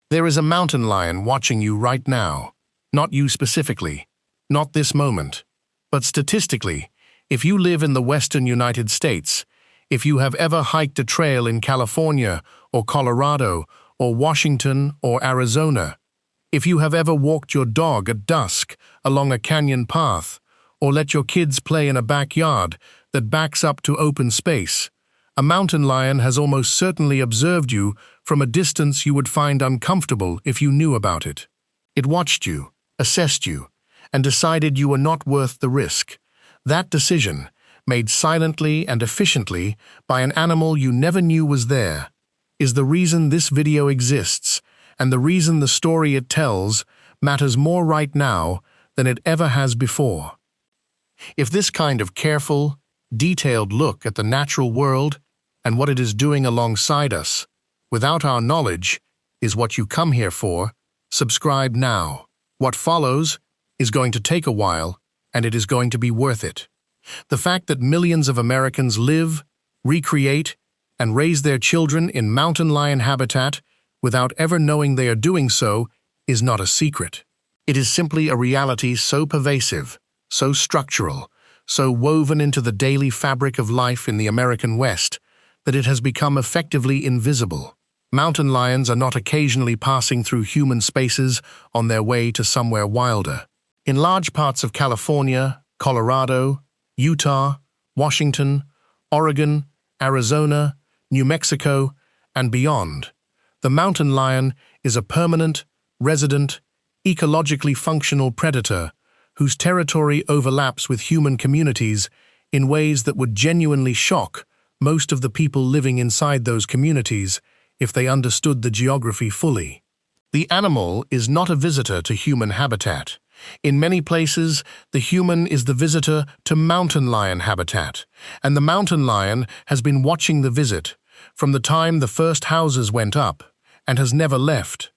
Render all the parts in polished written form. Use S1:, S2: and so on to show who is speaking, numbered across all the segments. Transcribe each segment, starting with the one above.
S1: There is a mountain lion watching you right now. Not you specifically, not this moment. But statistically, if you live in the western United States, if you have ever hiked a trail in California or Colorado or Washington or Arizona, if you have ever walked your dog at dusk along a canyon path or let your kids play in a backyard that backs up to open space, a mountain lion has almost certainly observed you from a distance you would find uncomfortable if you knew about it. It watched you, assessed you, and decided you were not worth the risk. That decision, made silently and efficiently by an animal you never knew was there, is the reason this video exists, and the reason the story it tells matters more right now than it ever has before. If this kind of careful, detailed look at the natural world and what it is doing alongside us, without our knowledge, is what you come here for, subscribe now. What follows is going to take a while, and it is going to be worth it. The fact that millions of Americans live, recreate, and raise their children in mountain lion habitat without ever knowing they are doing so is not a secret. It is simply a reality so pervasive, so structural, so woven into the daily fabric of life in the American West that it has become effectively invisible. Mountain lions are not occasionally passing through human spaces on their way to somewhere wilder. In large parts of California, Colorado, Utah, Washington, Oregon, Arizona, New Mexico, and beyond, the mountain lion is a permanent, resident, ecologically functional predator whose territory overlaps with human communities in ways that would genuinely shock most of the people living inside those communities if they understood the geography fully. The animal is not a visitor to human habitat. In many places, the human is the visitor to mountain lion habitat, and the mountain lion has been watching the visit from the time the first houses went up and has never left.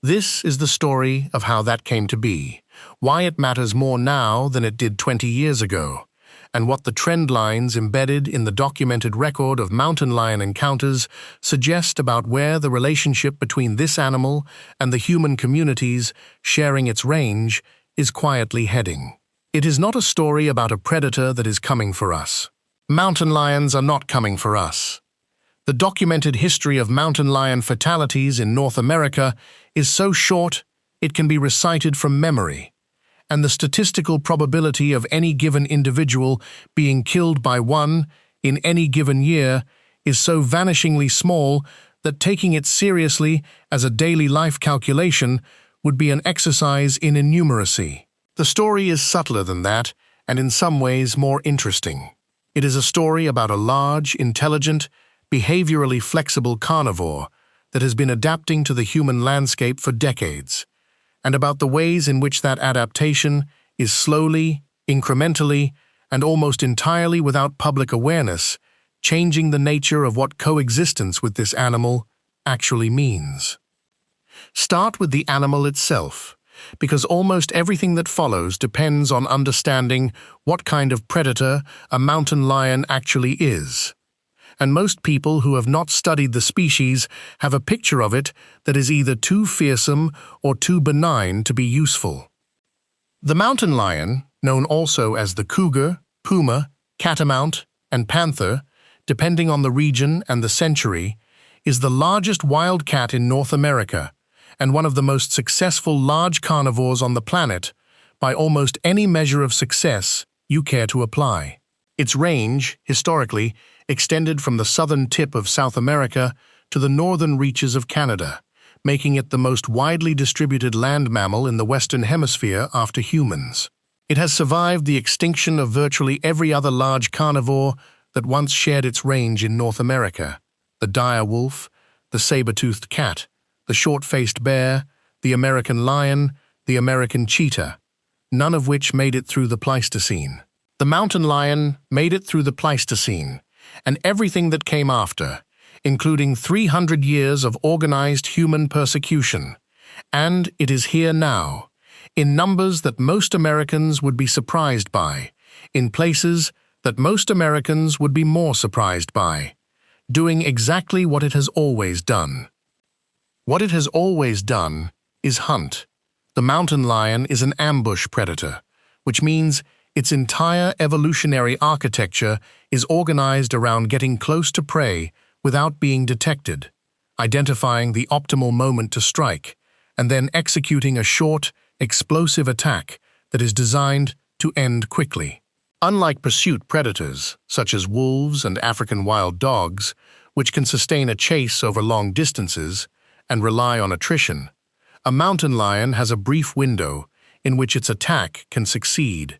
S1: This is the story of how that came to be, why it matters more now than it did 20 years ago, and what the trend lines embedded in the documented record of mountain lion encounters suggest about where the relationship between this animal and the human communities sharing its range is quietly heading. It is not a story about a predator that is coming for us. Mountain lions are not coming for us. The documented history of mountain lion fatalities in North America is so short it can be recited from memory, and the statistical probability of any given individual being killed by one in any given year is so vanishingly small that taking it seriously as a daily life calculation would be an exercise in innumeracy. The story is subtler than that, and in some ways more interesting. It is a story about a large, intelligent, behaviorally flexible carnivore that has been adapting to the human landscape for decades, and about the ways in which that adaptation is slowly, incrementally, and almost entirely without public awareness, changing the nature of what coexistence with this animal actually means. Start with the animal itself, because almost everything that follows depends on understanding what kind of predator a mountain lion actually is. And most people who have not studied the species have a picture of it that is either too fearsome or too benign to be useful. The mountain lion, known also as the cougar, puma, catamount, and panther, depending on the region and the century, is the largest wild cat in North America and one of the most successful large carnivores on the planet by almost any measure of success you care to apply. Its range, historically, extended from the southern tip of South America to the northern reaches of Canada, making it the most widely distributed land mammal in the Western Hemisphere after humans. It has survived the extinction of virtually every other large carnivore that once shared its range in North America: the dire wolf, the saber-toothed cat, the short-faced bear, the American lion, the American cheetah, none of which made it through the Pleistocene. The mountain lion made it through the Pleistocene, and everything that came after, including 300 years of organized human persecution, and it is here now, in numbers that most Americans would be surprised by, in places that most Americans would be more surprised by, doing exactly what it has always done. What it has always done is hunt. The mountain lion is an ambush predator, which means its entire evolutionary architecture is organized around getting close to prey without being detected, identifying the optimal moment to strike, and then executing a short, explosive attack that is designed to end quickly. Unlike pursuit predators, such as wolves and African wild dogs, which can sustain a chase over long distances and rely on attrition, a mountain lion has a brief window in which its attack can succeed.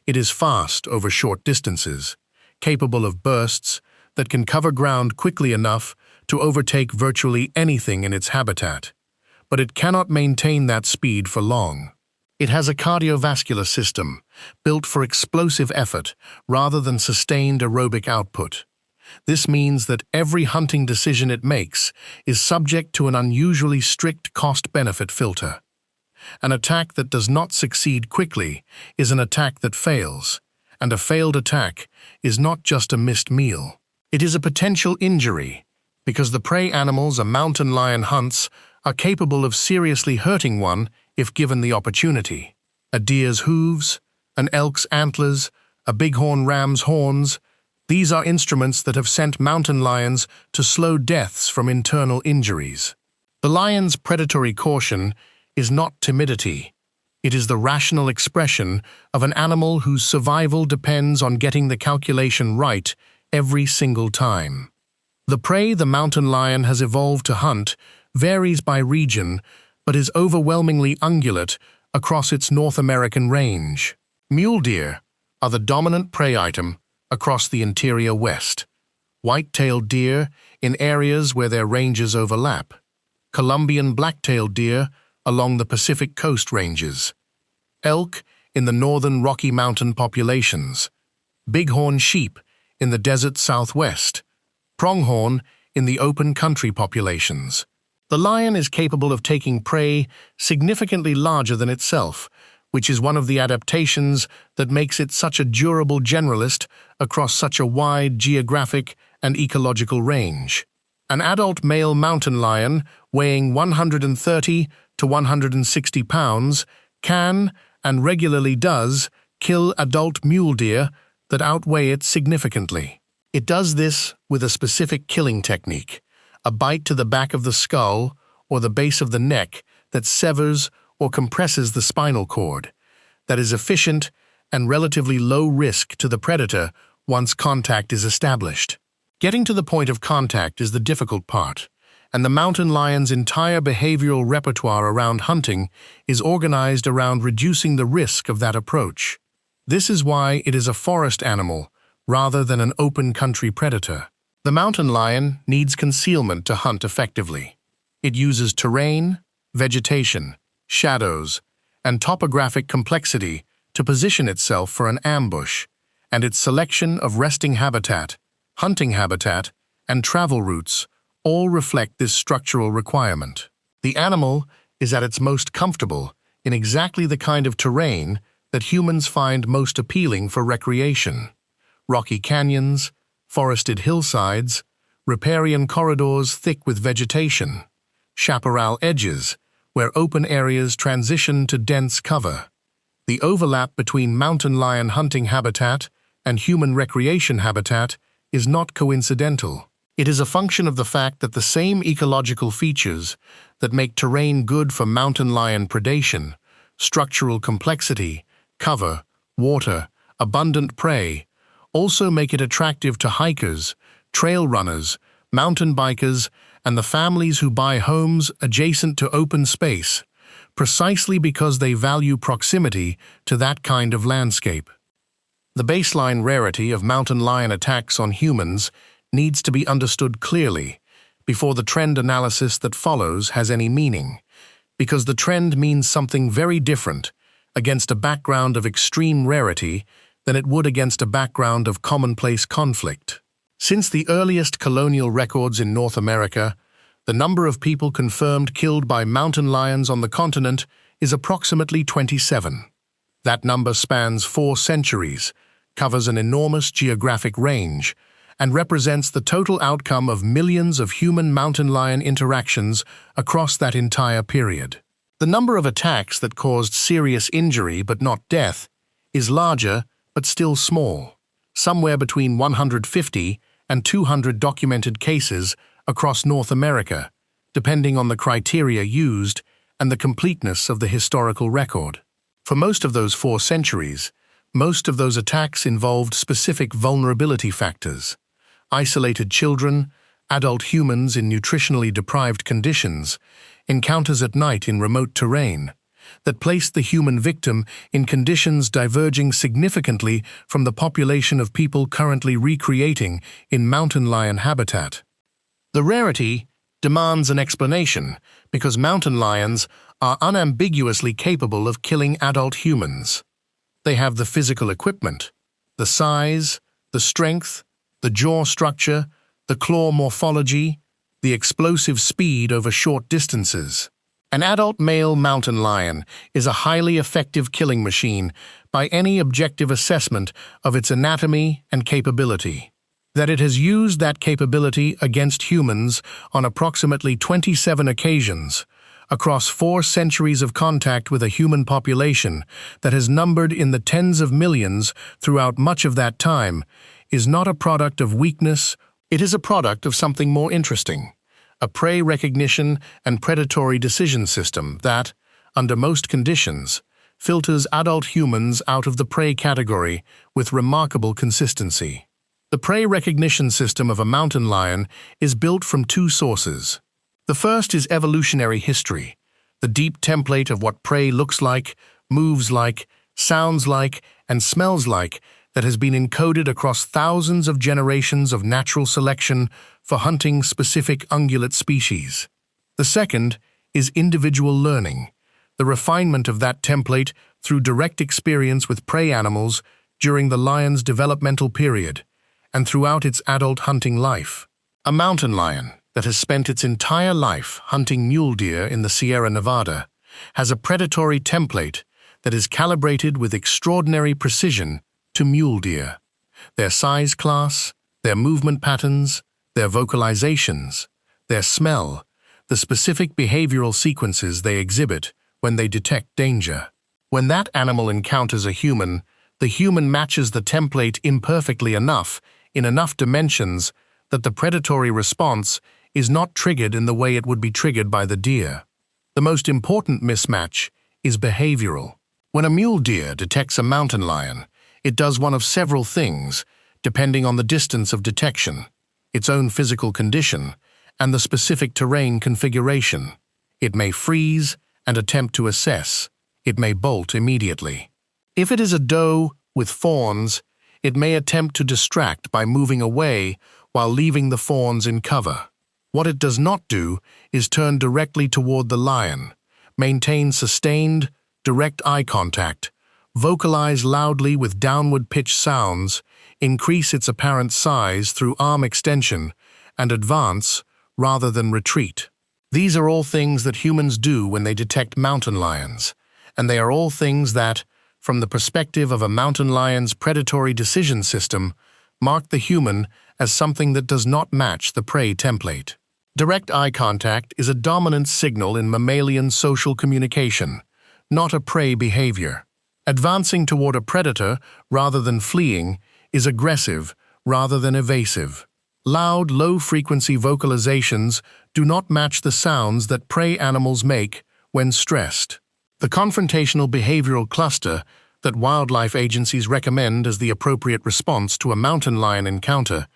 S1: It is fast over short distances, capable of bursts that can cover ground quickly enough to overtake virtually anything in its habitat, but it cannot maintain that speed for long. It has a cardiovascular system built for explosive effort rather than sustained aerobic output. This means that every hunting decision it makes is subject to an unusually strict cost-benefit filter. An attack that does not succeed quickly is an attack that fails, and a failed attack is not just a missed meal. It is a potential injury, because the prey animals a mountain lion hunts are capable of seriously hurting one if given the opportunity. A deer's hooves, an elk's antlers, a bighorn ram's horns, these are instruments that have sent mountain lions to slow deaths from internal injuries. The lion's predatory caution is not timidity. It is the rational expression of an animal whose survival depends on getting the calculation right every single time. The prey the mountain lion has evolved to hunt varies by region, but is overwhelmingly ungulate across its North American range. Mule deer are the dominant prey item across the interior West. White-tailed deer in areas where their ranges overlap. Columbian black-tailed deer along the Pacific Coast ranges. Elk in the northern Rocky Mountain populations. Bighorn sheep in the desert Southwest. Pronghorn in the open country populations. The lion is capable of taking prey significantly larger than itself, which is one of the adaptations that makes it such a durable generalist across such a wide geographic and ecological range. An adult male mountain lion weighing 130 to 160 pounds can, and regularly does, kill adult mule deer that outweigh it significantly. It does this with a specific killing technique, a bite to the back of the skull or the base of the neck that severs or compresses the spinal cord, that is efficient and relatively low risk to the predator once contact is established. Getting to the point of contact is the difficult part, and the mountain lion's entire behavioral repertoire around hunting is organized around reducing the risk of that approach. This is why it is a forest animal rather than an open country predator. The mountain lion needs concealment to hunt effectively. It uses terrain, vegetation, shadows, and topographic complexity to position itself for an ambush, and its selection of resting habitat, hunting habitat, and travel routes all reflect this structural requirement. The animal is at its most comfortable in exactly the kind of terrain that humans find most appealing for recreation. Rocky canyons, forested hillsides, riparian corridors thick with vegetation, chaparral edges where open areas transition to dense cover. The overlap between mountain lion hunting habitat and human recreation habitat is not coincidental. It is a function of the fact that the same ecological features that make terrain good for mountain lion predation, structural complexity, cover, water, abundant prey, also make it attractive to hikers, trail runners, mountain bikers, and the families who buy homes adjacent to open space, precisely because they value proximity to that kind of landscape. The baseline rarity of mountain lion attacks on humans needs to be understood clearly before the trend analysis that follows has any meaning, because the trend means something very different against a background of extreme rarity than it would against a background of commonplace conflict. Since the earliest colonial records in North America, the number of people confirmed killed by mountain lions on the continent is approximately 27. That number spans 4 centuries, covers an enormous geographic range, and represents the total outcome of millions of human mountain lion interactions across that entire period. The number of attacks that caused serious injury but not death is larger but still small, somewhere between 150 and 200 documented cases across North America, depending on the criteria used and the completeness of the historical record. For most of those 4 centuries, most of those attacks involved specific vulnerability factors: isolated children, adult humans in nutritionally deprived conditions, encounters at night in remote terrain, that placed the human victim in conditions diverging significantly from the population of people currently recreating in mountain lion habitat. The rarity demands an explanation because mountain lions are unambiguously capable of killing adult humans. They have the physical equipment, the size, the strength, the jaw structure, the claw morphology, the explosive speed over short distances. An adult male mountain lion is a highly effective killing machine by any objective assessment of its anatomy and capability. That it has used that capability against humans on approximately 27 occasions, across 4 centuries of contact with a human population that has numbered in the tens of millions throughout much of that time, is not a product of weakness. It is a product of something more interesting: a prey recognition and predatory decision system that, under most conditions, filters adult humans out of the prey category with remarkable consistency. The prey recognition system of a mountain lion is built from 2 sources. The first is evolutionary history, the deep template of what prey looks like, moves like, sounds like, and smells like that has been encoded across thousands of generations of natural selection for hunting specific ungulate species. The second is individual learning, the refinement of that template through direct experience with prey animals during the lion's developmental period and throughout its adult hunting life. A mountain lion that has spent its entire life hunting mule deer in the Sierra Nevada has a predatory template that is calibrated with extraordinary precision to mule deer. Their size class, their movement patterns, their vocalizations, their smell, the specific behavioral sequences they exhibit when they detect danger. When that animal encounters a human, the human matches the template imperfectly enough, in enough dimensions, that the predatory response is not triggered in the way it would be triggered by the deer. The most important mismatch is behavioral. When a mule deer detects a mountain lion, it does one of several things, depending on the distance of detection, its own physical condition, and the specific terrain configuration. It may freeze and attempt to assess. It may bolt immediately. If it is a doe with fawns, it may attempt to distract by moving away while leaving the fawns in cover. What it does not do is turn directly toward the lion, maintain sustained, direct eye contact, vocalize loudly with downward-pitched sounds, increase its apparent size through arm extension, and advance rather than retreat. These are all things that humans do when they detect mountain lions, and they are all things that, from the perspective of a mountain lion's predatory decision system, mark the human as something that does not match the prey template. Direct eye contact is a dominant signal in mammalian social communication, not a prey behavior. Advancing toward a predator rather than fleeing is aggressive rather than evasive. Loud, low-frequency vocalizations do not match the sounds that prey animals make when stressed. The confrontational behavioral cluster that wildlife agencies recommend as the appropriate response to a mountain lion encounter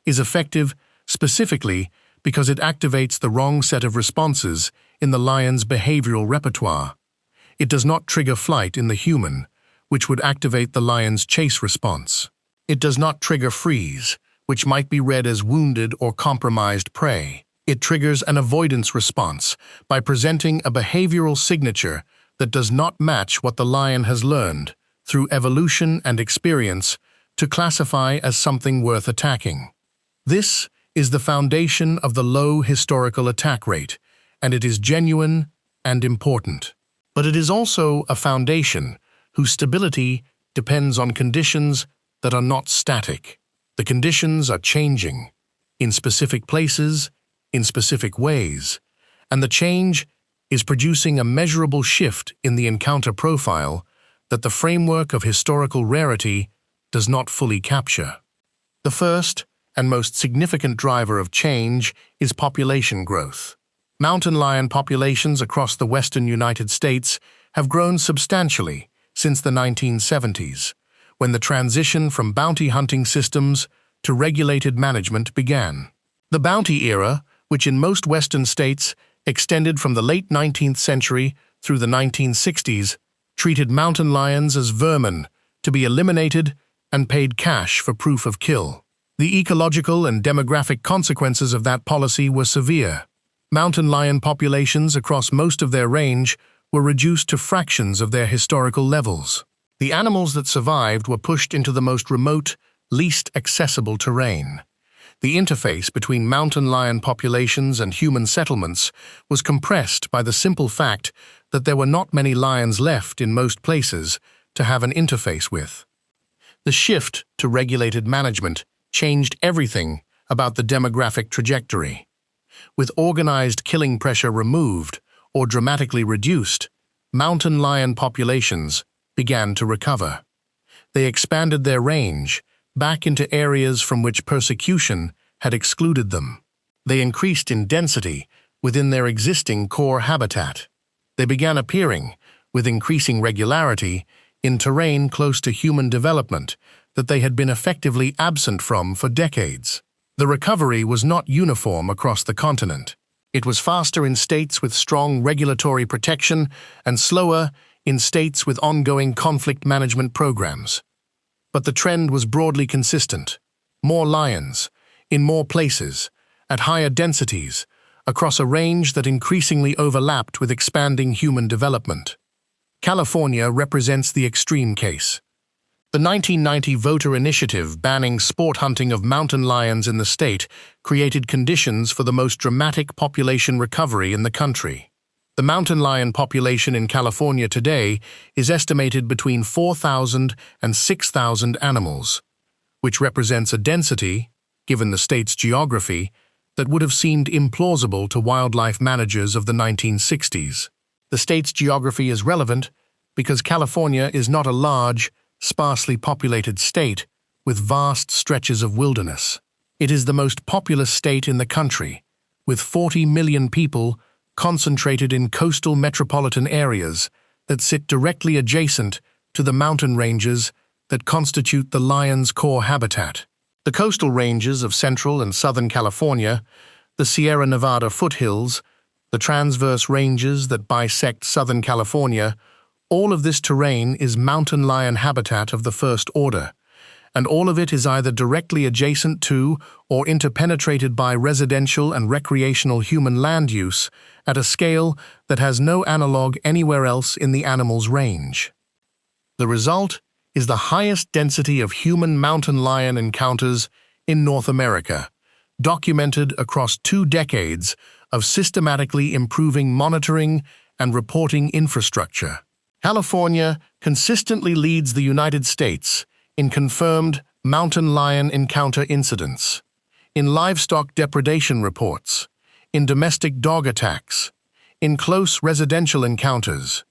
S1: is effective specifically because it activates the wrong set of responses in the lion's behavioral repertoire. It does not trigger flight in the human, which would activate the lion's chase response. It does not trigger freeze, which might be read as wounded or compromised prey. It triggers an avoidance response by presenting a behavioral signature that does not match what the lion has learned, through evolution and experience, to classify as something worth attacking. This is the foundation of the low historical attack rate, and it is genuine and important. But it is also a foundation whose stability depends on conditions that are not static. The conditions are changing, in specific places, in specific ways, and the change is producing a measurable shift in the encounter profile that the framework of historical rarity does not fully capture. The first and most significant driver of change is population growth. Mountain lion populations across the western United States have grown substantially since the 1970s, when the transition from bounty hunting systems to regulated management began. The bounty era, which in most western states extended from the late 19th century through the 1960s, treated mountain lions as vermin to be eliminated and paid cash for proof of kill. The ecological and demographic consequences of that policy were severe. Mountain lion populations across most of their range were reduced to fractions of their historical levels. The animals that survived were pushed into the most remote, least accessible terrain. The interface between mountain lion populations and human settlements was compressed by the simple fact that there were not many lions left in most places to have an interface with. The shift to regulated management changed everything about the demographic trajectory. With organized killing pressure removed or dramatically reduced, mountain lion populations began to recover. They expanded their range back into areas from which persecution had excluded them. They increased in density within their existing core habitat. They began appearing, with increasing regularity, in terrain close to human development that they had been effectively absent from for decades. The recovery was not uniform across the continent. It was faster in states with strong regulatory protection and slower in states with ongoing conflict management programs. But the trend was broadly consistent. More lions, in more places, at higher densities, across a range that increasingly overlapped with expanding human development. California represents the extreme case. The 1990 voter initiative banning sport hunting of mountain lions in the state created conditions for the most dramatic population recovery in the country. The mountain lion population in California today is estimated between 4,000 and 6,000 animals, which represents a density, given the state's geography, that would have seemed implausible to wildlife managers of the 1960s. The state's geography is relevant because California is not a large, sparsely populated state with vast stretches of wilderness. It is the most populous state in the country, with 40 million people concentrated in coastal metropolitan areas that sit directly adjacent to the mountain ranges that constitute the lion's core habitat. The coastal ranges of central and southern California, the Sierra Nevada foothills, the transverse ranges that bisect southern California, all of this terrain is mountain lion habitat of the first order, and all of it is either directly adjacent to or interpenetrated by residential and recreational human land use at a scale that has no analog anywhere else in the animal's range. The result is the highest density of human mountain lion encounters in North America, documented across 2 decades of systematically improving monitoring and reporting infrastructure. California consistently leads the United States in confirmed mountain lion encounter incidents, in livestock depredation reports, in domestic dog attacks, in close residential encounters,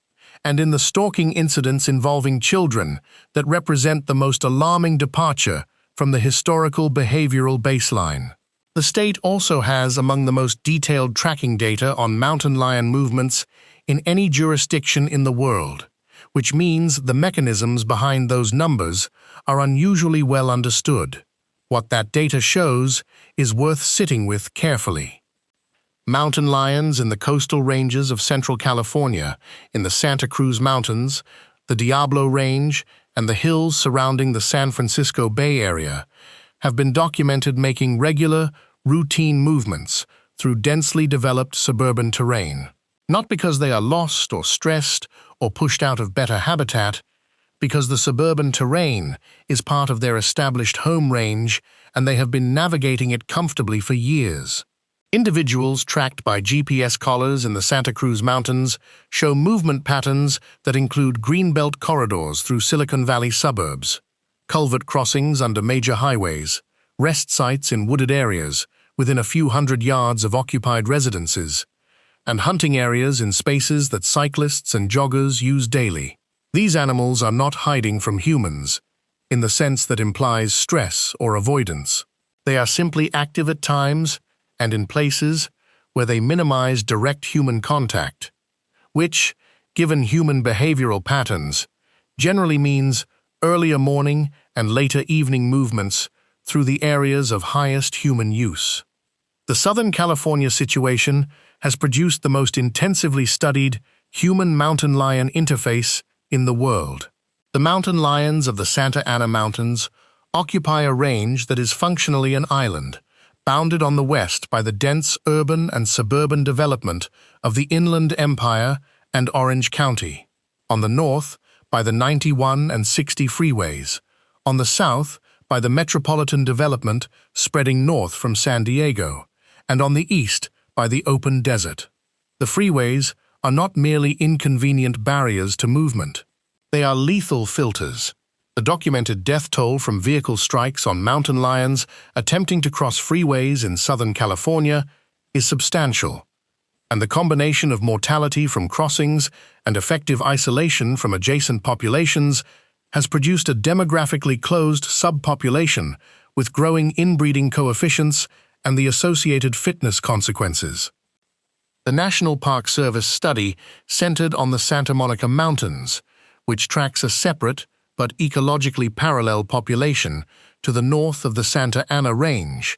S1: and in the stalking incidents involving children that represent the most alarming departure from the historical behavioral baseline. The state also has among the most detailed tracking data on mountain lion movements in any jurisdiction in the world, which means the mechanisms behind those numbers are unusually well understood. What that data shows is worth sitting with carefully. Mountain lions in the coastal ranges of Central California, in the Santa Cruz Mountains, the Diablo Range, and the hills surrounding the San Francisco Bay Area, have been documented making regular, routine movements through densely developed suburban terrain. Not because they are lost or stressed or pushed out of better habitat, because the suburban terrain is part of their established home range and they have been navigating it comfortably for years. Individuals tracked by GPS collars in the Santa Cruz Mountains show movement patterns that include greenbelt corridors through Silicon Valley suburbs, culvert crossings under major highways, rest sites in wooded areas within a few hundred yards of occupied residences, and hunting areas in spaces that cyclists and joggers use daily. These animals are not hiding from humans, in the sense that implies stress or avoidance. They are simply active at times and in places where they minimize direct human contact, which, given human behavioral patterns, generally means earlier morning and later evening movements through the areas of highest human use. The Southern California situation has produced the most intensively studied human mountain lion interface in the world. The mountain lions of the Santa Ana Mountains occupy a range that is functionally an island, bounded on the west by the dense urban and suburban development of the Inland Empire and Orange County, on the north by the 91 and 60 freeways, on the south by the metropolitan development spreading north from San Diego, and on the east by the open desert. The freeways are not merely inconvenient barriers to movement. They are lethal filters. The documented death toll from vehicle strikes on mountain lions attempting to cross freeways in Southern California is substantial, and the combination of mortality from crossings and effective isolation from adjacent populations has produced a demographically closed subpopulation with growing inbreeding coefficients and the associated fitness consequences. The National Park Service study centered on the Santa Monica Mountains, which tracks a separate but ecologically parallel population to the north of the Santa Ana Range,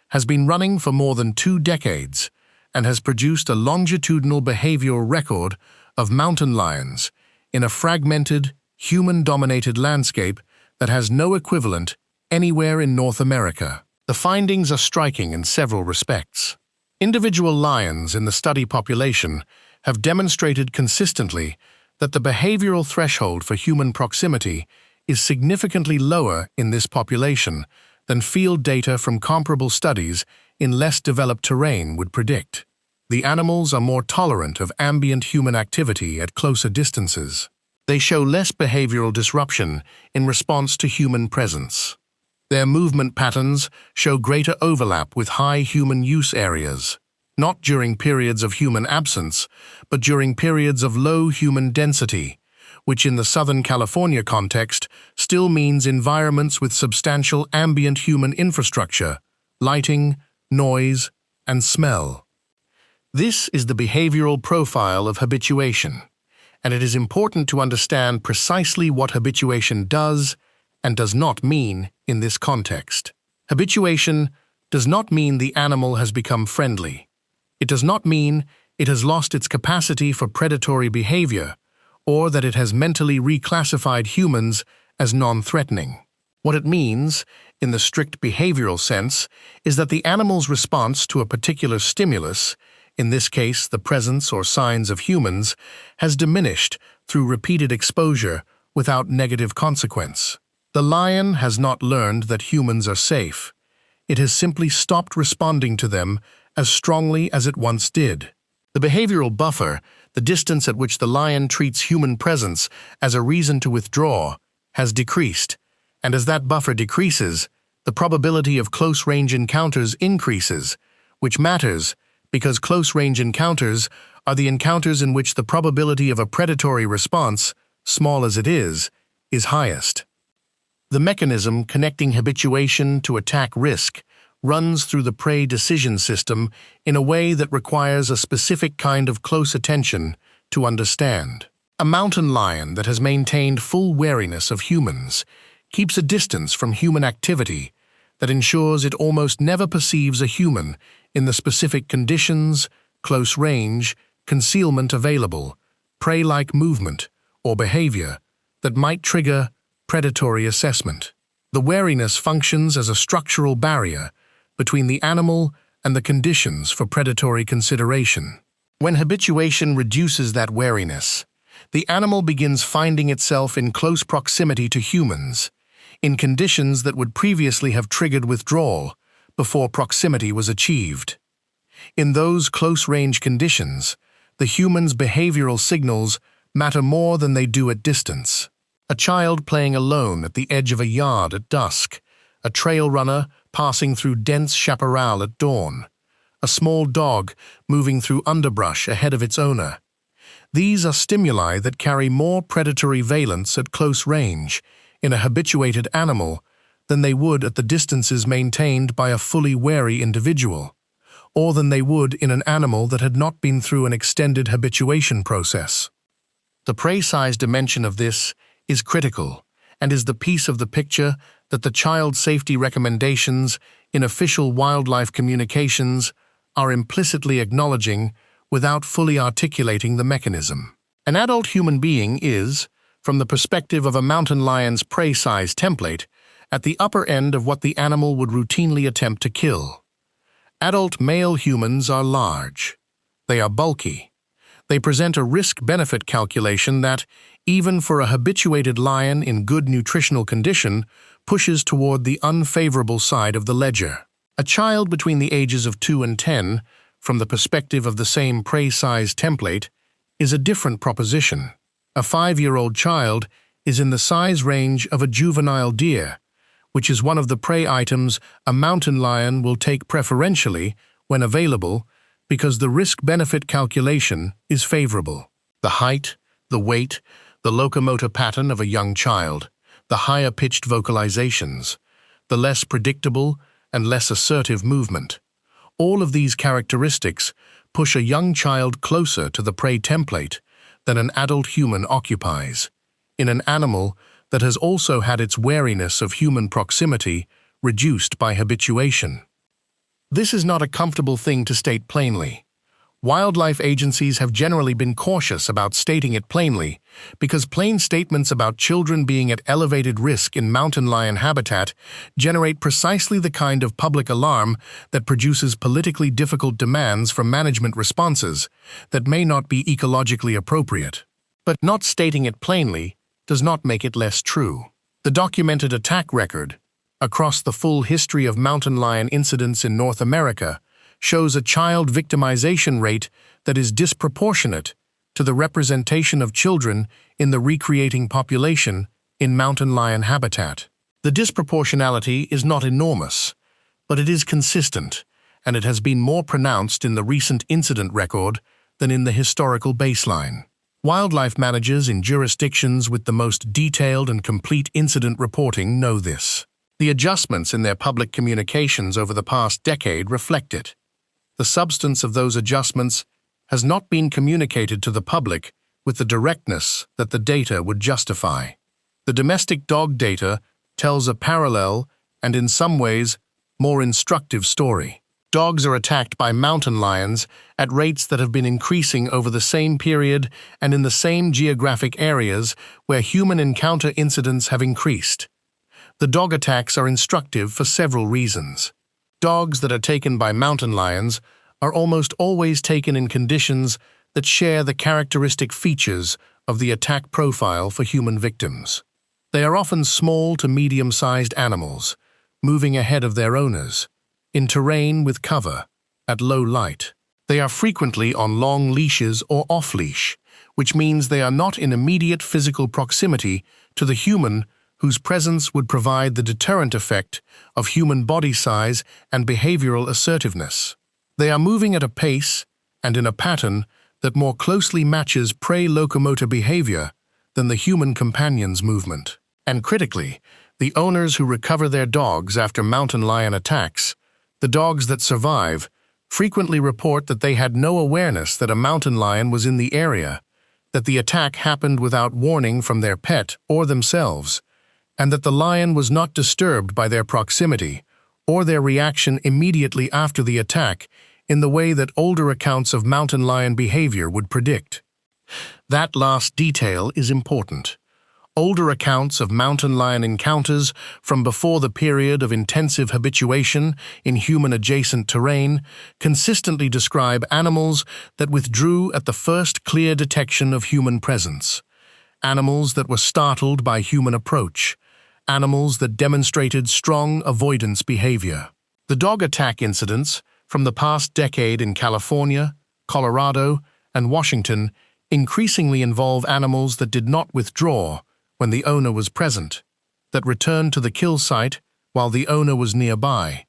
S1: has been running for more than 2 decades and has produced a longitudinal behavioral record of mountain lions in a fragmented, human-dominated landscape that has no equivalent anywhere in North America. The findings are striking in several respects. Individual lions in the study population have demonstrated consistently that the behavioral threshold for human proximity is significantly lower in this population than field data from comparable studies in less developed terrain would predict. The animals are more tolerant of ambient human activity at closer distances. They show less behavioral disruption in response to human presence. Their movement patterns show greater overlap with high human use areas, not during periods of human absence, but during periods of low human density, which in the Southern California context still means environments with substantial ambient human infrastructure, lighting, noise, and smell. This is the behavioral profile of habituation, and it is important to understand precisely what habituation does and does not mean in this context. Habituation does not mean the animal has become friendly. It does not mean it has lost its capacity for predatory behavior, or that it has mentally reclassified humans as non-threatening. What it means, in the strict behavioral sense, is that the animal's response to a particular stimulus, in this case the presence or signs of humans, has diminished through repeated exposure without negative consequence. The lion has not learned that humans are safe. It has simply stopped responding to them as strongly as it once did. The behavioral buffer, the distance at which the lion treats human presence as a reason to withdraw, has decreased, and as that buffer decreases, the probability of close-range encounters increases, which matters because close-range encounters are the encounters in which the probability of a predatory response, small as it is highest. The mechanism connecting habituation to attack risk runs through the prey decision system in a way that requires a specific kind of close attention to understand. A mountain lion that has maintained full wariness of humans keeps a distance from human activity that ensures it almost never perceives a human in the specific conditions, close range, concealment available, prey-like movement, or behavior that might trigger predatory assessment. The wariness functions as a structural barrier between the animal and the conditions for predatory consideration. When habituation reduces that wariness, the animal begins finding itself in close proximity to humans, in conditions that would previously have triggered withdrawal before proximity was achieved. In those close-range conditions, the human's behavioral signals matter more than they do at distance. A child playing alone at the edge of a yard at dusk, a trail runner passing through dense chaparral at dawn, a small dog moving through underbrush ahead of its owner. These are stimuli that carry more predatory valence at close range in a habituated animal than they would at the distances maintained by a fully wary individual, or than they would in an animal that had not been through an extended habituation process. The prey size dimension of this is critical and is the piece of the picture that the child safety recommendations in official wildlife communications are implicitly acknowledging without fully articulating the mechanism. An adult human being is, from the perspective of a mountain lion's prey size template, at the upper end of what the animal would routinely attempt to kill. Adult male humans are large. They are bulky. They present a risk-benefit calculation that, even for a habituated lion in good nutritional condition, pushes toward the unfavorable side of the ledger. A child between the ages of 2 and 10, from the perspective of the same prey size template, is a different proposition. A 5-year-old child is in the size range of a juvenile deer, which is one of the prey items a mountain lion will take preferentially when available because the risk-benefit calculation is favorable. The height, the weight, the locomotor pattern of a young child, the higher-pitched vocalizations, the less predictable and less assertive movement. All of these characteristics push a young child closer to the prey template than an adult human occupies, in an animal that has also had its wariness of human proximity reduced by habituation. This is not a comfortable thing to state plainly. Wildlife agencies have generally been cautious about stating it plainly because plain statements about children being at elevated risk in mountain lion habitat generate precisely the kind of public alarm that produces politically difficult demands for management responses that may not be ecologically appropriate. But not stating it plainly does not make it less true. The documented attack record, across the full history of mountain lion incidents in North America, shows a child victimization rate that is disproportionate to the representation of children in the recreating population in mountain lion habitat. The disproportionality is not enormous, but it is consistent, and it has been more pronounced in the recent incident record than in the historical baseline. Wildlife managers in jurisdictions with the most detailed and complete incident reporting know this. The adjustments in their public communications over the past decade reflect it. The substance of those adjustments has not been communicated to the public with the directness that the data would justify. The domestic dog data tells a parallel and, in some ways, more instructive story. Dogs are attacked by mountain lions at rates that have been increasing over the same period and in the same geographic areas where human encounter incidents have increased. The dog attacks are instructive for several reasons. Dogs that are taken by mountain lions are almost always taken in conditions that share the characteristic features of the attack profile for human victims. They are often small to medium-sized animals, moving ahead of their owners, in terrain with cover, at low light. They are frequently on long leashes or off-leash, which means they are not in immediate physical proximity to the human whose presence would provide the deterrent effect of human body size and behavioral assertiveness. They are moving at a pace and in a pattern that more closely matches prey locomotor behavior than the human companion's movement. And critically, the owners who recover their dogs after mountain lion attacks, the dogs that survive, frequently report that they had no awareness that a mountain lion was in the area, that the attack happened without warning from their pet or themselves, and that the lion was not disturbed by their proximity or their reaction immediately after the attack in the way that older accounts of mountain lion behavior would predict. That last detail is important. Older accounts of mountain lion encounters from before the period of intensive habituation in human-adjacent terrain consistently describe animals that withdrew at the first clear detection of human presence, animals that were startled by human approach, animals that demonstrated strong avoidance behavior. The dog attack incidents from the past decade in California, Colorado, and Washington increasingly involve animals that did not withdraw when the owner was present, that returned to the kill site while the owner was nearby,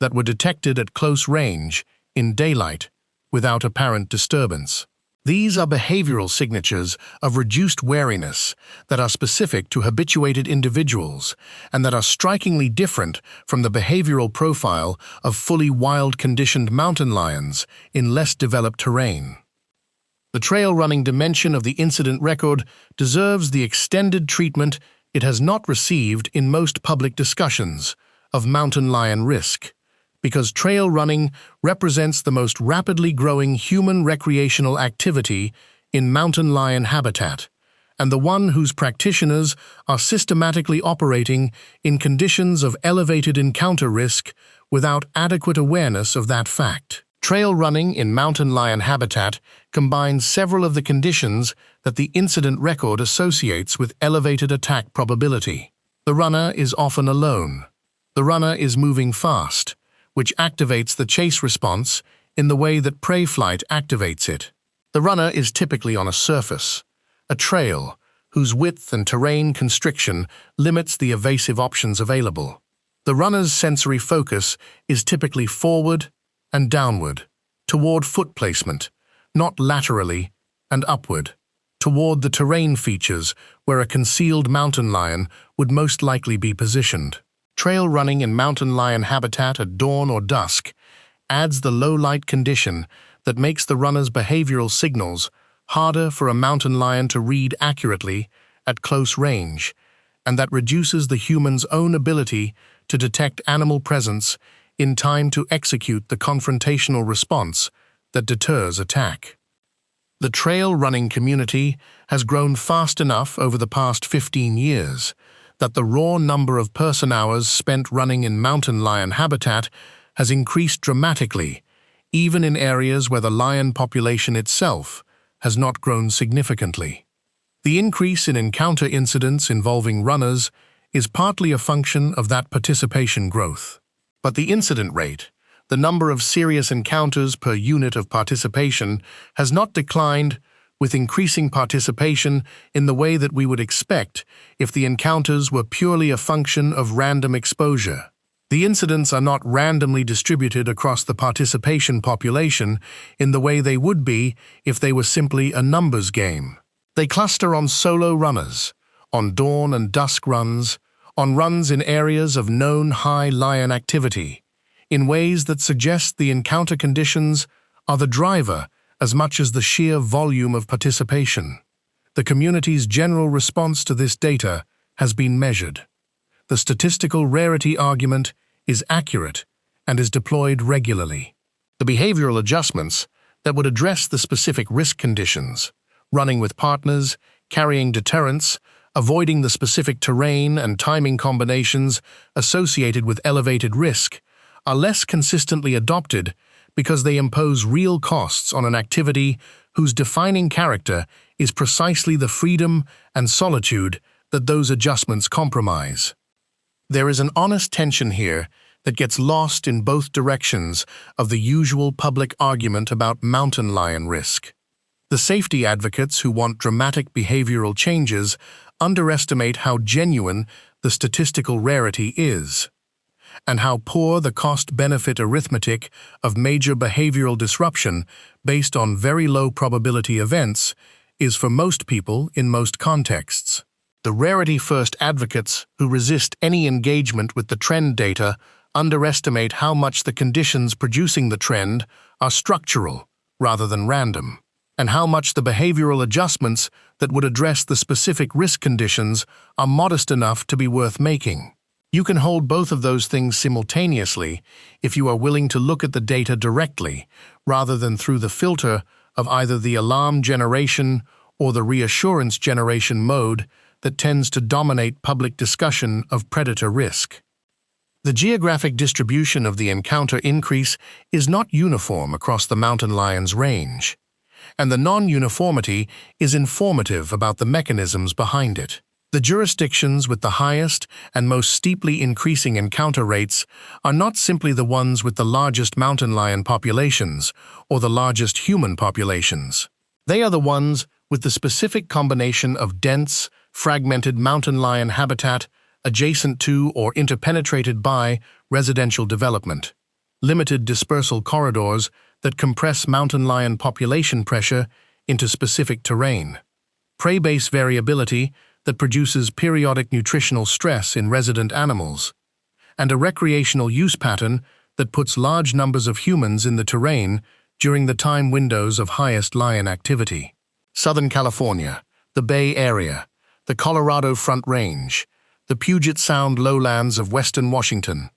S1: that were detected at close range, in daylight, without apparent disturbance. These are behavioral signatures of reduced wariness that are specific to habituated individuals and that are strikingly different from the behavioral profile of fully wild-conditioned mountain lions in less developed terrain. The trail-running dimension of the incident record deserves the extended treatment it has not received in most public discussions of mountain lion risk, because trail running represents the most rapidly growing human recreational activity in mountain lion habitat, and the one whose practitioners are systematically operating in conditions of elevated encounter risk without adequate awareness of that fact. Trail running in mountain lion habitat combines several of the conditions that the incident record associates with elevated attack probability. The runner is often alone. The runner is moving fast, which activates the chase response in the way that prey flight activates it. The runner is typically on a surface, a trail, whose width and terrain constriction limits the evasive options available. The runner's sensory focus is typically forward and downward, toward foot placement, not laterally and upward, toward the terrain features where a concealed mountain lion would most likely be positioned. Trail running in mountain lion habitat at dawn or dusk adds the low-light condition that makes the runner's behavioral signals harder for a mountain lion to read accurately at close range, and that reduces the human's own ability to detect animal presence in time to execute the confrontational response that deters attack. The trail running community has grown fast enough over the past 15 years that the raw number of person-hours spent running in mountain lion habitat has increased dramatically, even in areas where the lion population itself has not grown significantly. The increase in encounter incidents involving runners is partly a function of that participation growth. But the incident rate, the number of serious encounters per unit of participation, has not declined with increasing participation in the way that we would expect if the encounters were purely a function of random exposure. The incidents are not randomly distributed across the participation population in the way they would be if they were simply a numbers game. They cluster on solo runners, on dawn and dusk runs, on runs in areas of known high lion activity, in ways that suggest the encounter conditions are the driver as much as the sheer volume of participation. The community's general response to this data has been measured. The statistical rarity argument is accurate and is deployed regularly. The behavioral adjustments that would address the specific risk conditions, running with partners, carrying deterrents, avoiding the specific terrain and timing combinations associated with elevated risk, are less consistently adopted because they impose real costs on an activity whose defining character is precisely the freedom and solitude that those adjustments compromise. There is an honest tension here that gets lost in both directions of the usual public argument about mountain lion risk. The safety advocates who want dramatic behavioral changes underestimate how genuine the statistical rarity is, and how poor the cost-benefit arithmetic of major behavioral disruption based on very low probability events is for most people in most contexts. The rarity-first advocates who resist any engagement with the trend data underestimate how much the conditions producing the trend are structural rather than random, and how much the behavioral adjustments that would address the specific risk conditions are modest enough to be worth making. You can hold both of those things simultaneously if you are willing to look at the data directly, rather than through the filter of either the alarm generation or the reassurance generation mode that tends to dominate public discussion of predator risk. The geographic distribution of the encounter increase is not uniform across the mountain lion's range, and the non-uniformity is informative about the mechanisms behind it. The jurisdictions with the highest and most steeply increasing encounter rates are not simply the ones with the largest mountain lion populations or the largest human populations. They are the ones with the specific combination of dense, fragmented mountain lion habitat adjacent to or interpenetrated by residential development, limited dispersal corridors that compress mountain lion population pressure into specific terrain, prey base variability that produces periodic nutritional stress in resident animals, and a recreational use pattern that puts large numbers of humans in the terrain during the time windows of highest lion activity. Southern California, the Bay Area, the Colorado Front Range, the Puget Sound lowlands of western Washington.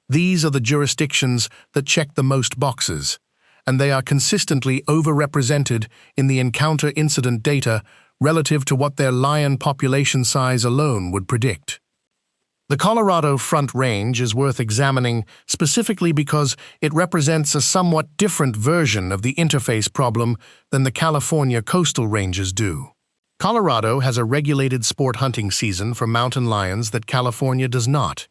S1: These are the jurisdictions that check the most boxes, and they are consistently overrepresented in the encounter incident data relative to what their lion population size alone would predict. The Colorado Front Range is worth examining specifically because it represents a somewhat different version of the interface problem than the California coastal ranges do. Colorado has a regulated sport hunting season for mountain lions that California does not,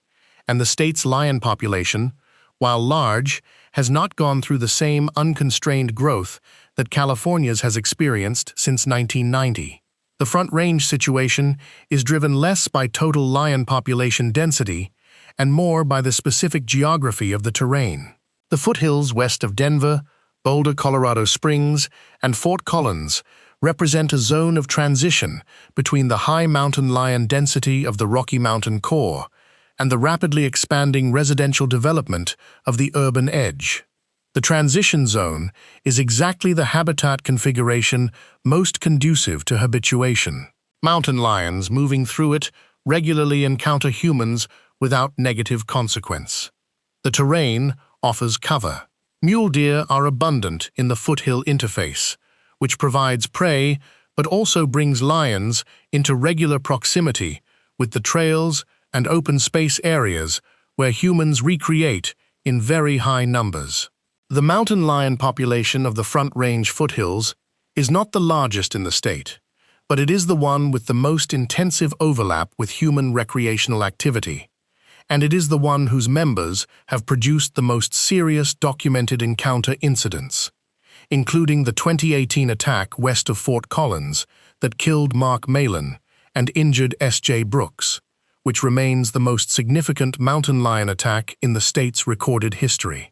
S1: and the state's lion population, while large, has not gone through the same unconstrained growth that California's has experienced since 1990. The Front Range situation is driven less by total lion population density and more by the specific geography of the terrain. The foothills west of Denver, Boulder, Colorado Springs, and Fort Collins represent a zone of transition between the high mountain lion density of the Rocky Mountain core and the rapidly expanding residential development of the urban edge. The transition zone is exactly the habitat configuration most conducive to habituation. Mountain lions moving through it regularly encounter humans without negative consequence. The terrain offers cover. Mule deer are abundant in the foothill interface, which provides prey but also brings lions into regular proximity with the trails and open space areas where humans recreate in very high numbers. The mountain lion population of the Front Range foothills is not the largest in the state, but it is the one with the most intensive overlap with human recreational activity, and it is the one whose members have produced the most serious documented encounter incidents, including the 2018 attack west of Fort Collins that killed Mark Malin and injured S.J. Brooks, which remains the most significant mountain lion attack in the state's recorded history.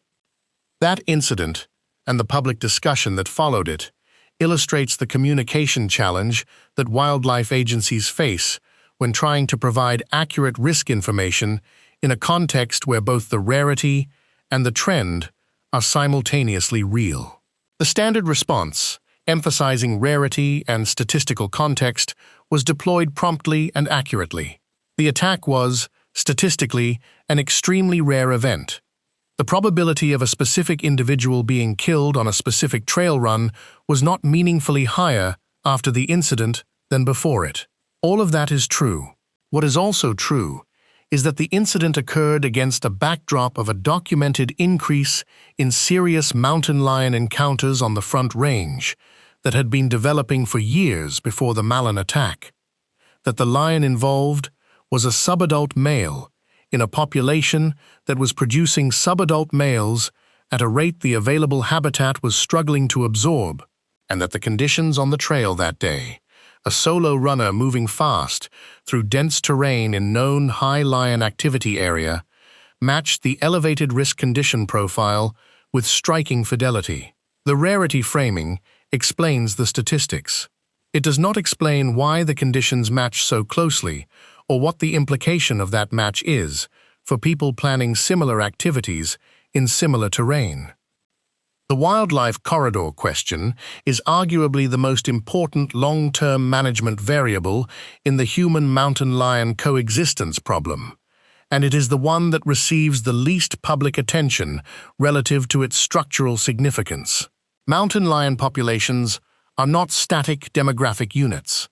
S1: That incident, and the public discussion that followed it, illustrates the communication challenge that wildlife agencies face when trying to provide accurate risk information in a context where both the rarity and the trend are simultaneously real. The standard response, emphasizing rarity and statistical context, was deployed promptly and accurately. The attack was, statistically, an extremely rare event. The probability of a specific individual being killed on a specific trail run was not meaningfully higher after the incident than before it. All of that is true. What is also true is that the incident occurred against a backdrop of a documented increase in serious mountain lion encounters on the Front Range that had been developing for years before the Malin attack. That the lion involved was a subadult male in a population that was producing subadult males at a rate the available habitat was struggling to absorb, and that the conditions on the trail that day, a solo runner moving fast through dense terrain in known high lion activity area, matched the elevated risk condition profile with striking fidelity. The rarity framing explains the statistics. It does not explain why the conditions match so closely or what the implication of that match is for people planning similar activities in similar terrain. The wildlife corridor question is arguably the most important long-term management variable in the human mountain lion coexistence problem, and it is the one that receives the least public attention relative to its structural significance. Mountain lion populations are not static demographic units.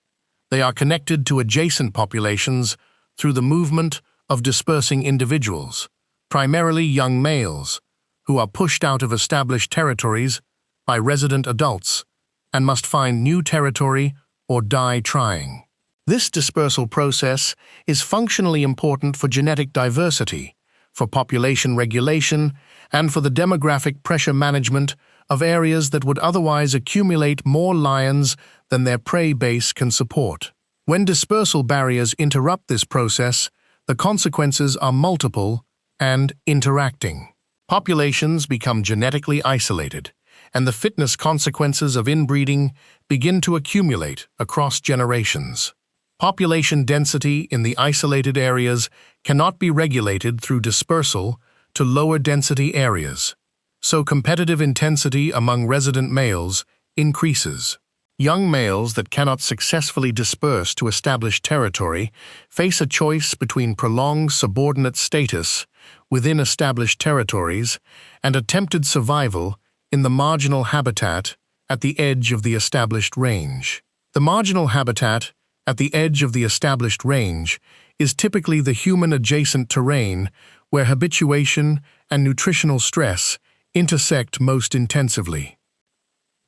S1: They are connected to adjacent populations through the movement of dispersing individuals, primarily young males, who are pushed out of established territories by resident adults and must find new territory or die trying. This dispersal process is functionally important for genetic diversity, for population regulation, and for the demographic pressure management of areas that would otherwise accumulate more lions than their prey base can support. When dispersal barriers interrupt this process, the consequences are multiple and interacting. Populations become genetically isolated, and the fitness consequences of inbreeding begin to accumulate across generations. Population density in the isolated areas cannot be regulated through dispersal to lower density areas, so competitive intensity among resident males increases. Young males that cannot successfully disperse to established territory face a choice between prolonged subordinate status within established territories and attempted survival in the marginal habitat at the edge of the established range. The marginal habitat at the edge of the established range is typically the human-adjacent terrain where habituation and nutritional stress intersect most intensively.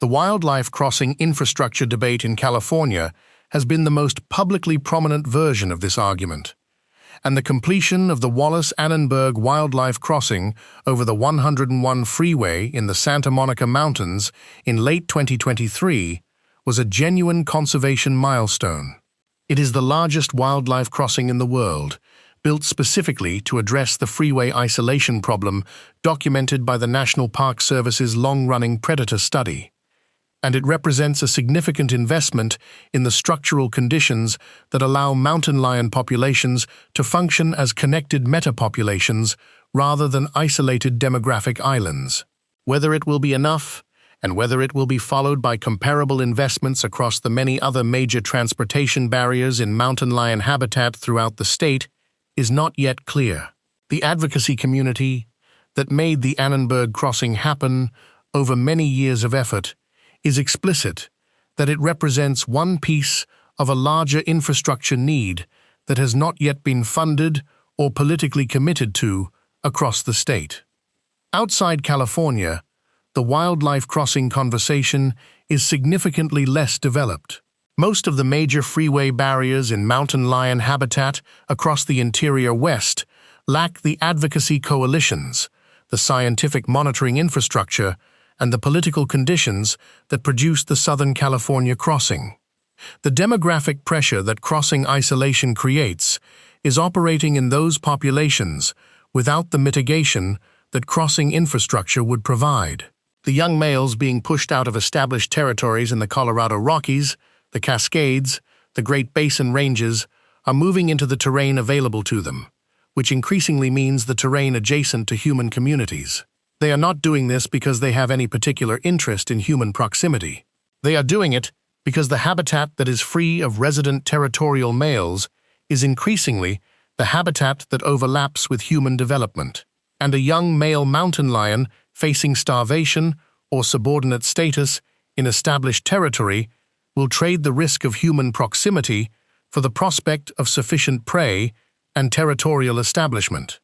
S1: The wildlife crossing infrastructure debate in California has been the most publicly prominent version of this argument, and the completion of the Wallace-Annenberg wildlife crossing over the 101 freeway in the Santa Monica Mountains in late 2023 was a genuine conservation milestone. It is the largest wildlife crossing in the world, built specifically to address the freeway isolation problem documented by the National Park Service's long-running predator study. And it represents a significant investment in the structural conditions that allow mountain lion populations to function as connected metapopulations rather than isolated demographic islands. Whether it will be enough, and whether it will be followed by comparable investments across the many other major transportation barriers in mountain lion habitat throughout the state, is not yet clear. The advocacy community that made the Annenberg crossing happen over many years of effort is explicit that it represents one piece of a larger infrastructure need that has not yet been funded or politically committed to across the state. Outside California, the wildlife crossing conversation is significantly less developed. Most of the major freeway barriers in mountain lion habitat across the interior West lack the advocacy coalitions, the scientific monitoring infrastructure, and the political conditions that produce the Southern California crossing. The demographic pressure that crossing isolation creates is operating in those populations without the mitigation that crossing infrastructure would provide. The young males being pushed out of established territories in the Colorado Rockies, the Cascades, the Great Basin ranges are moving into the terrain available to them, which increasingly means the terrain adjacent to human communities. They are not doing this because they have any particular interest in human proximity. They are doing it because the habitat that is free of resident territorial males is increasingly the habitat that overlaps with human development. And a young male mountain lion facing starvation or subordinate status in established territory will trade the risk of human proximity for the prospect of sufficient prey and territorial establishment.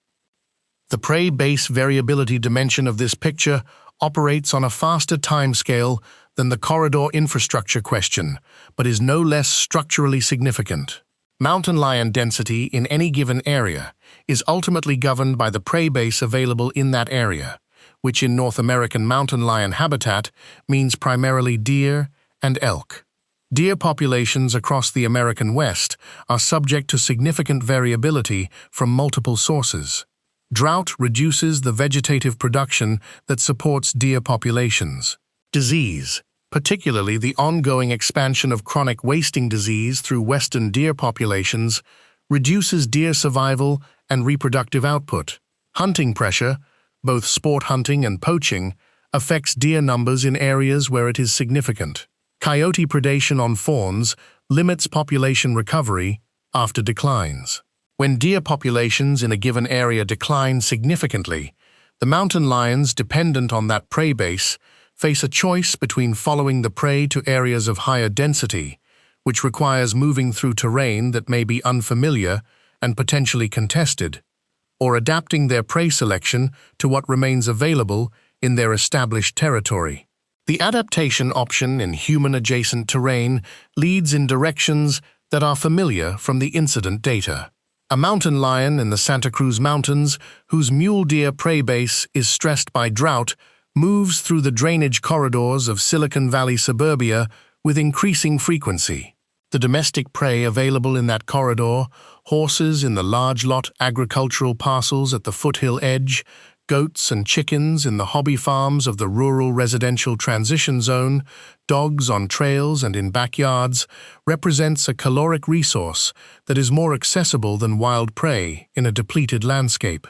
S1: The prey-base variability dimension of this picture operates on a faster timescale than the corridor infrastructure question, but is no less structurally significant. Mountain lion density in any given area is ultimately governed by the prey base available in that area, which in North American mountain lion habitat means primarily deer and elk. Deer populations across the American West are subject to significant variability from multiple sources. Drought reduces the vegetative production that supports deer populations. Disease, particularly the ongoing expansion of chronic wasting disease through western deer populations, reduces deer survival and reproductive output. Hunting pressure, both sport hunting and poaching, affects deer numbers in areas where it is significant. Coyote predation on fawns limits population recovery after declines. When deer populations in a given area decline significantly, the mountain lions dependent on that prey base face a choice between following the prey to areas of higher density, which requires moving through terrain that may be unfamiliar and potentially contested, or adapting their prey selection to what remains available in their established territory. The adaptation option in human-adjacent terrain leads in directions that are familiar from the incident data. A mountain lion in the Santa Cruz Mountains, whose mule deer prey base is stressed by drought, moves through the drainage corridors of Silicon Valley suburbia with increasing frequency. The domestic prey available in that corridor, horses in the large lot agricultural parcels at the foothill edge, goats and chickens in the hobby farms of the rural residential transition zone, dogs on trails and in backyards, represents a caloric resource that is more accessible than wild prey in a depleted landscape.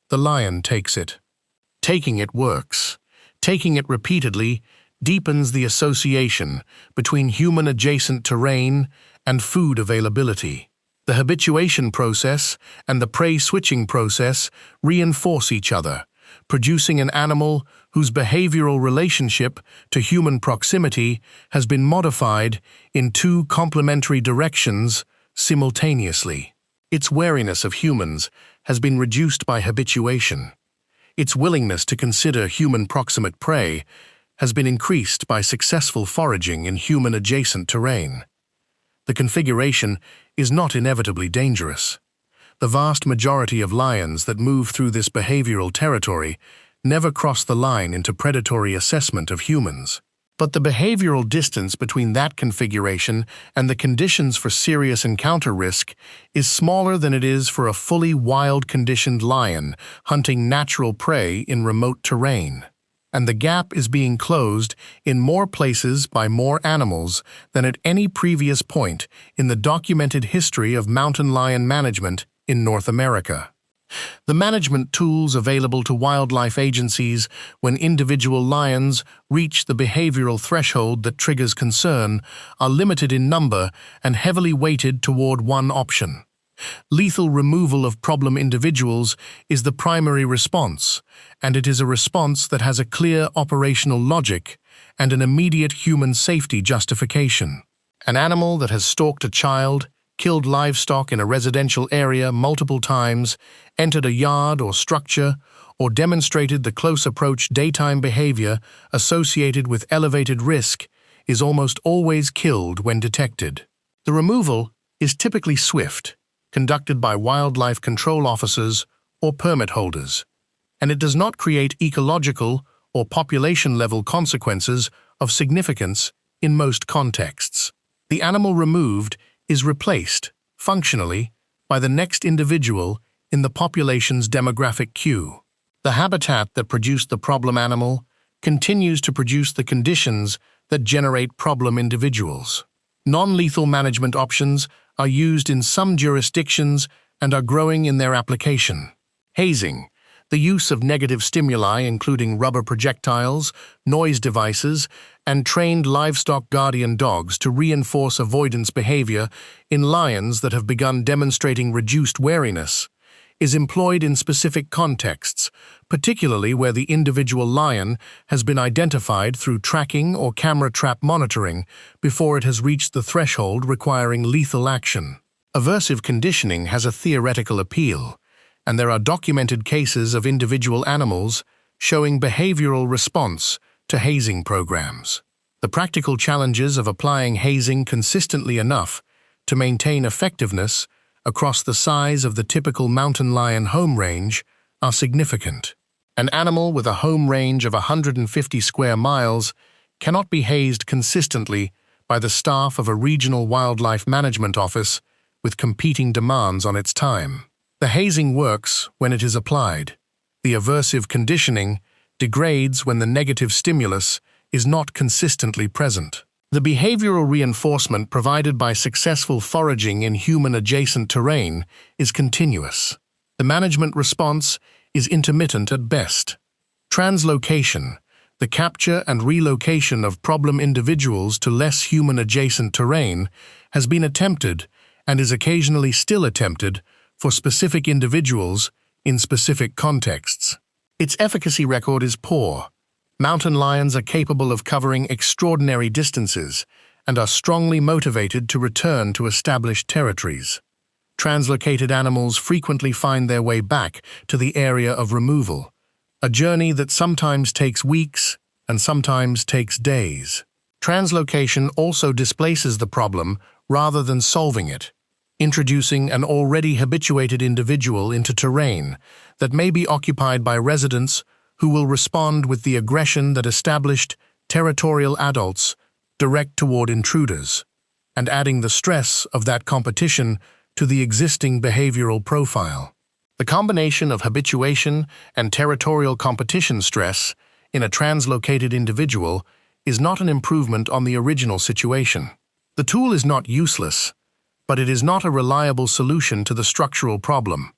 S1: The lion takes it. Taking it works. Taking it repeatedly deepens the association between human-adjacent terrain and food availability. The habituation process and the prey-switching process reinforce each other, producing an animal whose behavioral relationship to human proximity has been modified in two complementary directions simultaneously. Its wariness of humans has been reduced by habituation. Its willingness to consider human proximate prey has been increased by successful foraging in human-adjacent terrain. The configuration is not inevitably dangerous. The vast majority of lions that move through this behavioral territory never cross the line into predatory assessment of humans. But the behavioral distance between that configuration and the conditions for serious encounter risk is smaller than it is for a fully wild-conditioned lion hunting natural prey in remote terrain. And the gap is being closed in more places by more animals than at any previous point in the documented history of mountain lion management in North America. The management tools available to wildlife agencies when individual lions reach the behavioral threshold that triggers concern are limited in number and heavily weighted toward one option. Lethal removal of problem individuals is the primary response, and it is a response that has a clear operational logic and an immediate human safety justification. An animal that has stalked a child, killed livestock in a residential area multiple times, entered a yard or structure, or demonstrated the close approach daytime behavior associated with elevated risk is almost always killed when detected. The removal is typically swift, conducted by wildlife control officers or permit holders, and it does not create ecological or population-level consequences of significance in most contexts. The animal removed is replaced, functionally, by the next individual in the population's demographic queue. The habitat that produced the problem animal continues to produce the conditions that generate problem individuals. Non-lethal management options are used in some jurisdictions and are growing in their application. Hazing, the use of negative stimuli including rubber projectiles, noise devices, and trained livestock guardian dogs to reinforce avoidance behavior in lions that have begun demonstrating reduced wariness, is employed in specific contexts, particularly where the individual lion has been identified through tracking or camera trap monitoring before it has reached the threshold requiring lethal action. Aversive conditioning has a theoretical appeal, and there are documented cases of individual animals showing behavioral response to hazing programs. The practical challenges of applying hazing consistently enough to maintain effectiveness across the size of the typical mountain lion home range are significant. An animal with a home range of 150 square miles cannot be hazed consistently by the staff of a regional wildlife management office with competing demands on its time. The hazing works when it is applied. The aversive conditioning degrades when the negative stimulus is not consistently present. The behavioral reinforcement provided by successful foraging in human-adjacent terrain is continuous. The management response is intermittent at best. Translocation, the capture and relocation of problem individuals to less human-adjacent terrain, has been attempted and is occasionally still attempted for specific individuals in specific contexts. Its efficacy record is poor. Mountain lions are capable of covering extraordinary distances and are strongly motivated to return to established territories. Translocated animals frequently find their way back to the area of removal, a journey that sometimes takes weeks and sometimes takes days. Translocation also displaces the problem rather than solving it, introducing an already habituated individual into terrain that may be occupied by residents who will respond with the aggression that established territorial adults direct toward intruders. and adding the stress of that competition to the existing behavioral profile. The combination of habituation and territorial competition stress in a translocated individual is not an improvement on the original situation. The tool is not useless, but it is not a reliable solution to the structural problem,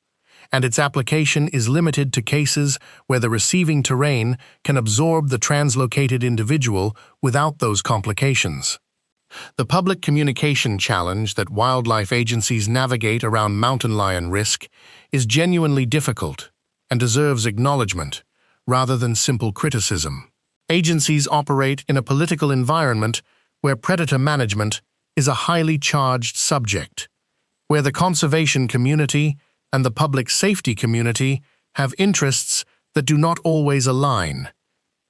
S1: and its application is limited to cases where the receiving terrain can absorb the translocated individual without those complications. The public communication challenge that wildlife agencies navigate around mountain lion risk is genuinely difficult and deserves acknowledgement rather than simple criticism. Agencies operate in a political environment where predator management is a highly charged subject, where the conservation community and the public safety community have interests that do not always align,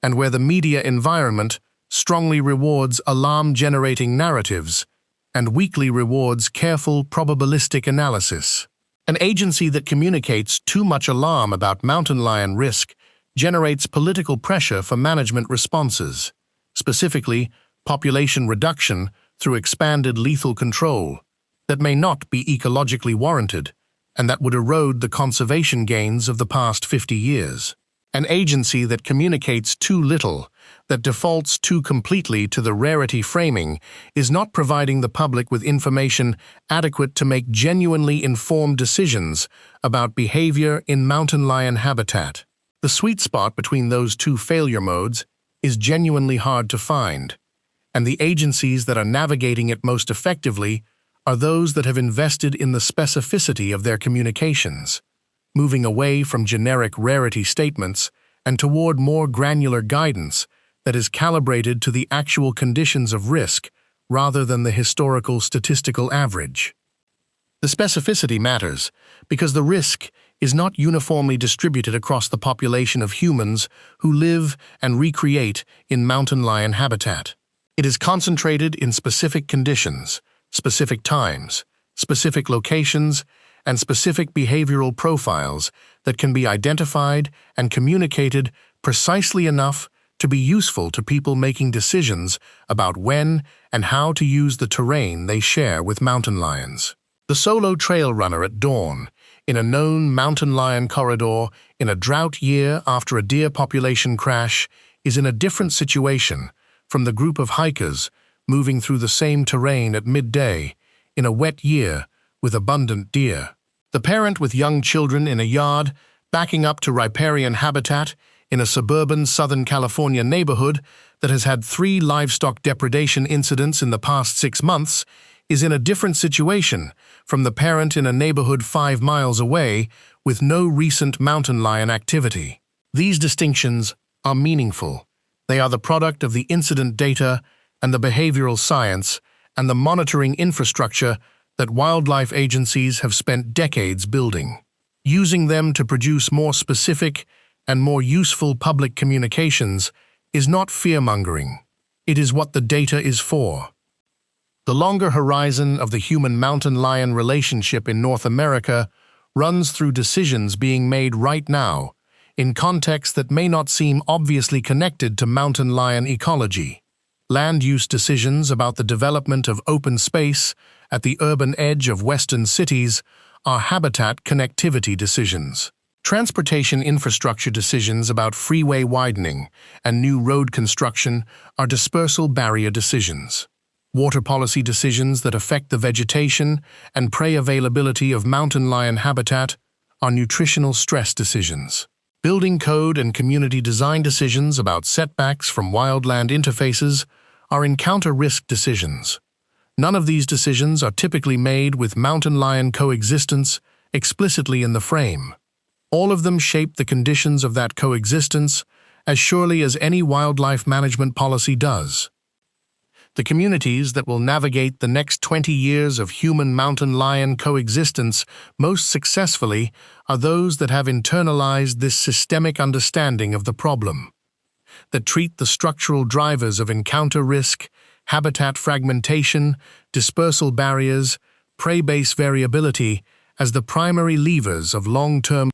S1: and where the media environment strongly rewards alarm-generating narratives and weakly rewards careful probabilistic analysis. An agency that communicates too much alarm about mountain lion risk generates political pressure for management responses, specifically population reduction through expanded lethal control, that may not be ecologically warranted and that would erode the conservation gains of the past 50 years. An agency that communicates too little, that defaults too completely to the rarity framing, is not providing the public with information adequate to make genuinely informed decisions about behavior in mountain lion habitat. The sweet spot between those two failure modes is genuinely hard to find, and the agencies that are navigating it most effectively are those that have invested in the specificity of their communications, moving away from generic rarity statements and toward more granular guidance that is calibrated to the actual conditions of risk rather than the historical statistical average. The specificity matters because the risk is not uniformly distributed across the population of humans who live and recreate in mountain lion habitat. It is concentrated in specific conditions, specific times, specific locations, and specific behavioral profiles that can be identified and communicated precisely enough to be useful to people making decisions about when and how to use the terrain they share with mountain lions. The solo trail runner at dawn, in a known mountain lion corridor in a drought year after a deer population crash, is in a different situation from the group of hikers moving through the same terrain at midday in a wet year with abundant deer. The parent with young children in a yard backing up to riparian habitat in a suburban Southern California neighborhood that has had 3 livestock depredation incidents in the past 6 months is in a different situation from the parent in a neighborhood 5 miles away with no recent mountain lion activity. These distinctions are meaningful. They are the product of the incident data and the behavioral science and the monitoring infrastructure that wildlife agencies have spent decades building. Using them to produce more specific and more useful public communications is not fear-mongering. It is what the data is for. The longer horizon of the human-mountain lion relationship in North America runs through decisions being made right now in contexts that may not seem obviously connected to mountain lion ecology. Land use decisions about the development of open space at the urban edge of western cities are habitat connectivity decisions. Transportation infrastructure decisions about freeway widening and new road construction are dispersal barrier decisions. Water policy decisions that affect the vegetation and prey availability of mountain lion habitat are nutritional stress decisions. Building code and community design decisions about setbacks from wildland interfaces are encounter risk decisions. None of these decisions are typically made with mountain lion coexistence explicitly in the frame. All of them shape the conditions of that coexistence as surely as any wildlife management policy does. The communities that will navigate the next 20 years of human-mountain lion coexistence most successfully are those that have internalized this systemic understanding of the problem, that treat the structural drivers of encounter risk, habitat fragmentation, dispersal barriers, prey base variability as the primary levers of long-term